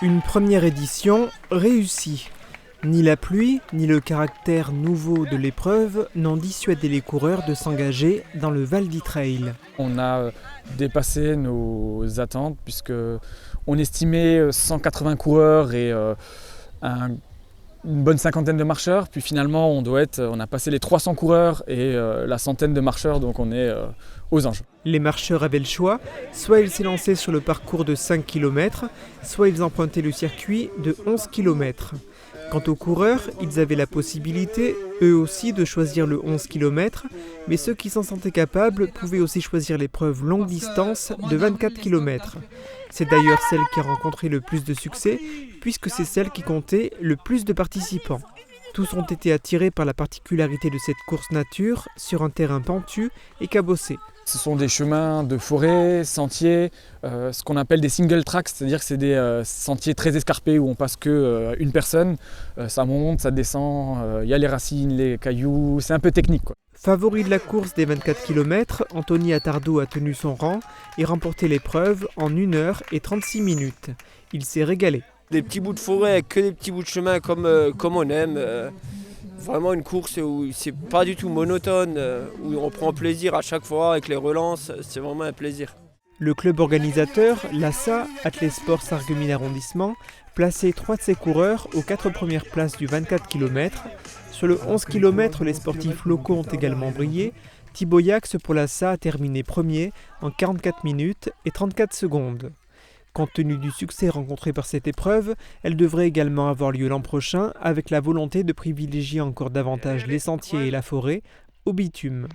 Une première édition réussie. Ni la pluie, ni le caractère nouveau de l'épreuve n'ont dissuadé les coureurs de s'engager dans le Val d'Ytrail. On a dépassé nos attentes puisque on estimait 180 coureurs et une bonne cinquantaine de marcheurs. Puis finalement, on a passé les 300 coureurs et la centaine de marcheurs, donc on est aux anges. Les marcheurs avaient le choix, soit ils s'élançaient sur le parcours de 5 km, soit ils empruntaient le circuit de 11 km. Quant aux coureurs, ils avaient la possibilité, eux aussi, de choisir le 11 km, mais ceux qui s'en sentaient capables pouvaient aussi choisir l'épreuve longue distance de 24 km. C'est d'ailleurs celle qui a rencontré le plus de succès, puisque c'est celle qui comptait le plus de participants. Tous ont été attirés par la particularité de cette course nature sur un terrain pentu et cabossé. Ce sont des chemins de forêt, sentiers, ce qu'on appelle des single tracks, c'est-à-dire que c'est des sentiers très escarpés où on passe qu'une personne. Ça monte, ça descend, y a les racines, les cailloux, c'est un peu technique, quoi. Favori de la course des 24 km, Anthony Attardo a tenu son rang et remporté l'épreuve en 1 heure et 36 minutes. Il s'est régalé. Des petits bouts de forêt, que des petits bouts de chemin comme on aime. Vraiment une course où c'est pas du tout monotone, où on prend plaisir à chaque fois avec les relances, c'est vraiment un plaisir. Le club organisateur, l'ASSA, Athlé-Sport Sarreguemines Arrondissement, plaçait 3 de ses coureurs aux 4 premières places du 24 km. Sur le 11 km, les sportifs locaux ont également brillé. Thibaut Yax pour l'ASSA a terminé premier en 44 minutes et 34 secondes. Compte tenu du succès rencontré par cette épreuve, elle devrait également avoir lieu l'an prochain avec la volonté de privilégier encore davantage les sentiers et la forêt au bitume.